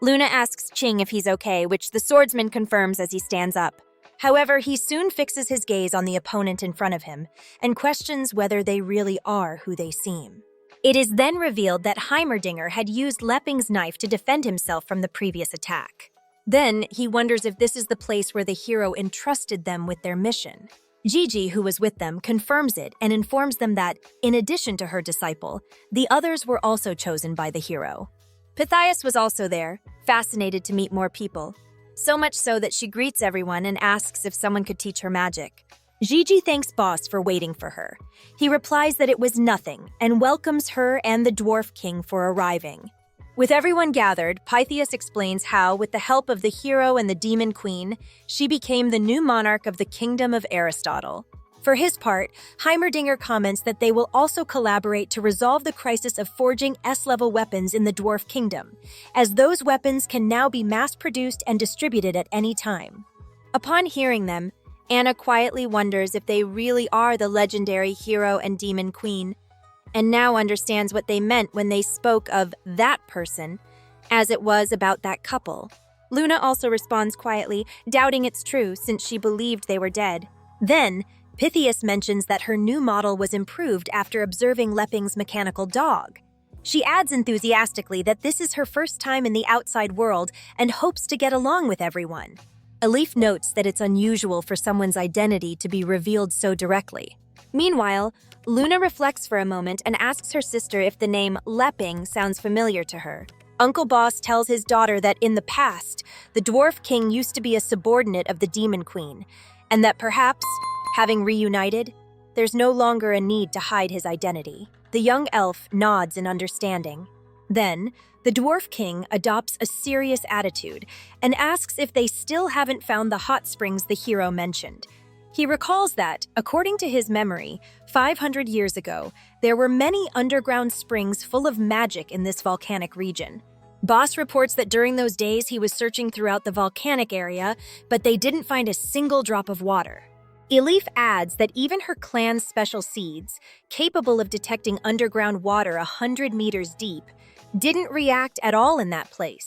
Luna asks Ching if he's okay, which the swordsman confirms as he stands up. However, he soon fixes his gaze on the opponent in front of him and questions whether they really are who they seem. It is then revealed that Heimerdinger had used Lepping's knife to defend himself from the previous attack. Then, he wonders if this is the place where the hero entrusted them with their mission. Gigi, who was with them, confirms it and informs them that, in addition to her disciple, the others were also chosen by the hero. Pythias was also there, fascinated to meet more people, so much so that she greets everyone and asks if someone could teach her magic. Gigi thanks Boss for waiting for her. He replies that it was nothing and welcomes her and the Dwarf King for arriving. With everyone gathered, Pythias explains how, with the help of the hero and the Demon Queen, she became the new monarch of the Kingdom of Aristotle. For his part, Heimerdinger comments that they will also collaborate to resolve the crisis of forging S-level weapons in the Dwarf Kingdom, as those weapons can now be mass-produced and distributed at any time. Upon hearing them, Anna quietly wonders if they really are the legendary hero and Demon Queen, and now understands what they meant when they spoke of that person, as it was about that couple. Luna also responds quietly, doubting it's true since she believed they were dead. Then, Pythias mentions that her new model was improved after observing Lepping's mechanical dog. She adds enthusiastically that this is her first time in the outside world and hopes to get along with everyone. Elif notes that it's unusual for someone's identity to be revealed so directly. Meanwhile, Luna reflects for a moment and asks her sister if the name Lepping sounds familiar to her. Uncle Boss tells his daughter that in the past, the Dwarf King used to be a subordinate of the Demon Queen, and that perhaps, having reunited, there's no longer a need to hide his identity. The young elf nods in understanding. Then, the Dwarf King adopts a serious attitude and asks if they still haven't found the hot springs the hero mentioned. He recalls that, according to his memory, 500 years ago, there were many underground springs full of magic in this volcanic region. Boss reports that during those days he was searching throughout the volcanic area, but they didn't find a single drop of water. Elif adds that even her clan's special seeds, capable of detecting underground water 100 meters deep, didn't react at all in that place.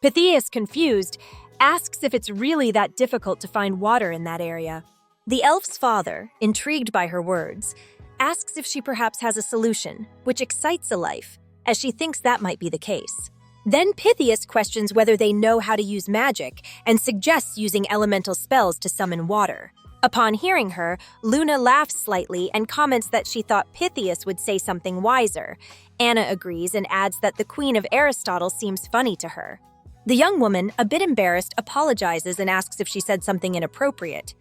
Pythias, confused, asks if it's really that difficult to find water in that area. The elf's father, intrigued by her words, asks if she perhaps has a solution, which excites Elif, as she thinks that might be the case. Then Pythias questions whether they know how to use magic and suggests using elemental spells to summon water. Upon hearing her, Luna laughs slightly and comments that she thought Pythias would say something wiser. Anna agrees and adds that the Queen of Aristotle seems funny to her. The young woman, a bit embarrassed, apologizes and asks if she said something inappropriate.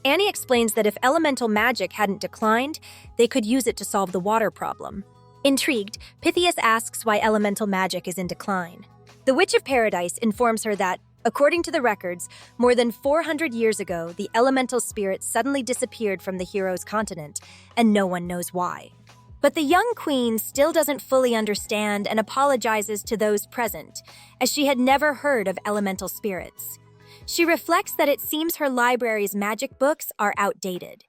Annie explains that if elemental magic hadn't declined, they could use it to solve the water problem. Intrigued, Pythias asks why elemental magic is in decline. The Witch of Paradise informs her that, according to the records, more than 400 years ago, the elemental spirit suddenly disappeared from the hero's continent, and no one knows why. But the young queen still doesn't fully understand and apologizes to those present, as she had never heard of elemental spirits. She reflects that it seems her library's magic books are outdated,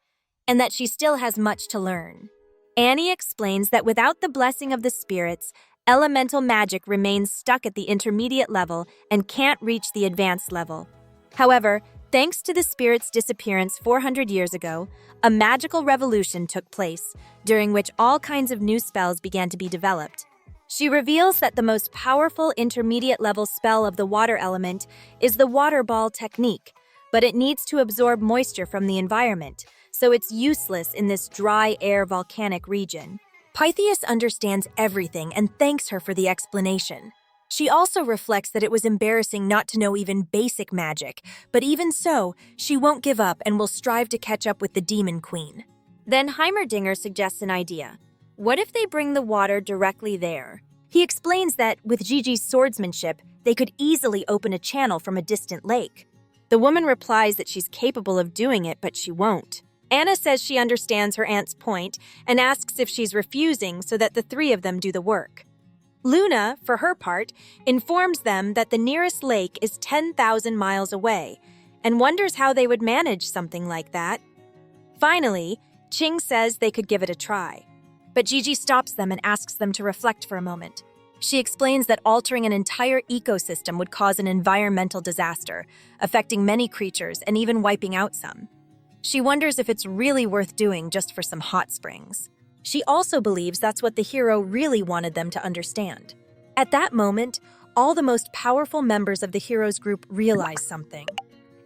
and that she still has much to learn. Annie explains that without the blessing of the spirits, elemental magic remains stuck at the intermediate level and can't reach the advanced level. However, thanks to the spirit's disappearance 400 years ago, a magical revolution took place, during which all kinds of new spells began to be developed. She reveals that the most powerful intermediate-level spell of the water element is the water ball technique, but it needs to absorb moisture from the environment, so it's useless in this dry air volcanic region. Pythias understands everything and thanks her for the explanation. She also reflects that it was embarrassing not to know even basic magic, but even so, she won't give up and will strive to catch up with the Demon Queen. Then Heimerdinger suggests an idea. What if they bring the water directly there? He explains that, with Gigi's swordsmanship, they could easily open a channel from a distant lake. The woman replies that she's capable of doing it, but she won't. Anna says she understands her aunt's point and asks if she's refusing so that the three of them do the work. Luna, for her part, informs them that the nearest lake is 10,000 miles away and wonders how they would manage something like that. Finally, Ching says they could give it a try. But Gigi stops them and asks them to reflect for a moment. She explains that altering an entire ecosystem would cause an environmental disaster, affecting many creatures and even wiping out some. She wonders if it's really worth doing just for some hot springs. She also believes that's what the hero really wanted them to understand. At that moment, all the most powerful members of the hero's group realize something.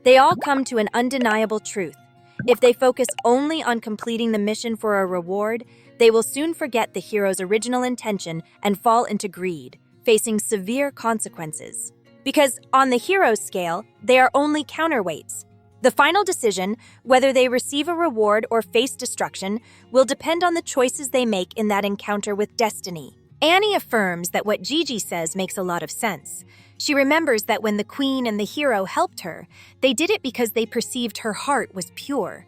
They all come to an undeniable truth. If they focus only on completing the mission for a reward, they will soon forget the hero's original intention and fall into greed, facing severe consequences. Because on the hero's scale, they are only counterweights. The final decision, whether they receive a reward or face destruction, will depend on the choices they make in that encounter with destiny. Annie affirms that what Gigi says makes a lot of sense. She remembers that when the queen and the hero helped her, they did it because they perceived her heart was pure.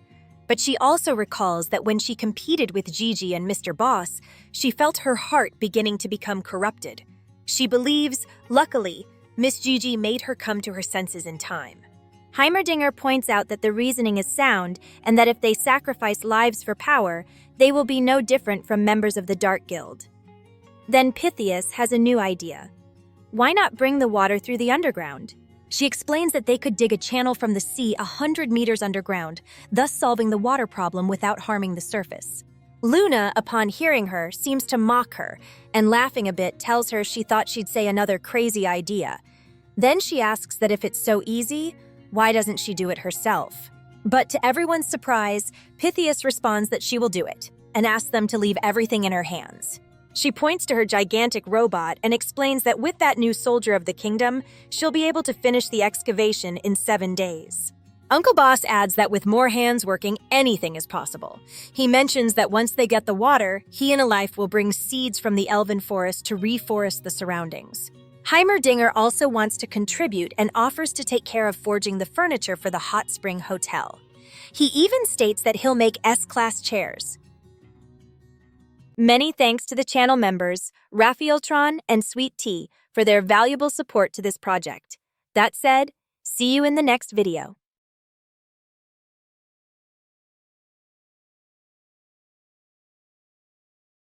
But she also recalls that when she competed with Gigi and Mr. Boss, she felt her heart beginning to become corrupted. She believes, luckily, Miss Gigi made her come to her senses in time. Heimerdinger points out that the reasoning is sound and that if they sacrifice lives for power, they will be no different from members of the Dark Guild. Then Pythias has a new idea. Why not bring the water through the underground? She explains that they could dig a channel from the sea 100 meters underground, thus solving the water problem without harming the surface. Luna, upon hearing her, seems to mock her, and laughing a bit tells her she thought she'd say another crazy idea. Then she asks that if it's so easy, why doesn't she do it herself? But to everyone's surprise, Pythias responds that she will do it, and asks them to leave everything in her hands. She points to her gigantic robot and explains that with that new soldier of the kingdom, she'll be able to finish the excavation in 7 days. Uncle Boss adds that with more hands working, anything is possible. He mentions that once they get the water, he and Elif will bring seeds from the elven forest to reforest the surroundings. Heimerdinger also wants to contribute and offers to take care of forging the furniture for the Hot Spring Hotel. He even states that he'll make S-Class chairs. Many thanks to the channel members, Raphaeltron and Sweet Tea, for their valuable support to this project. That said, see you in the next video.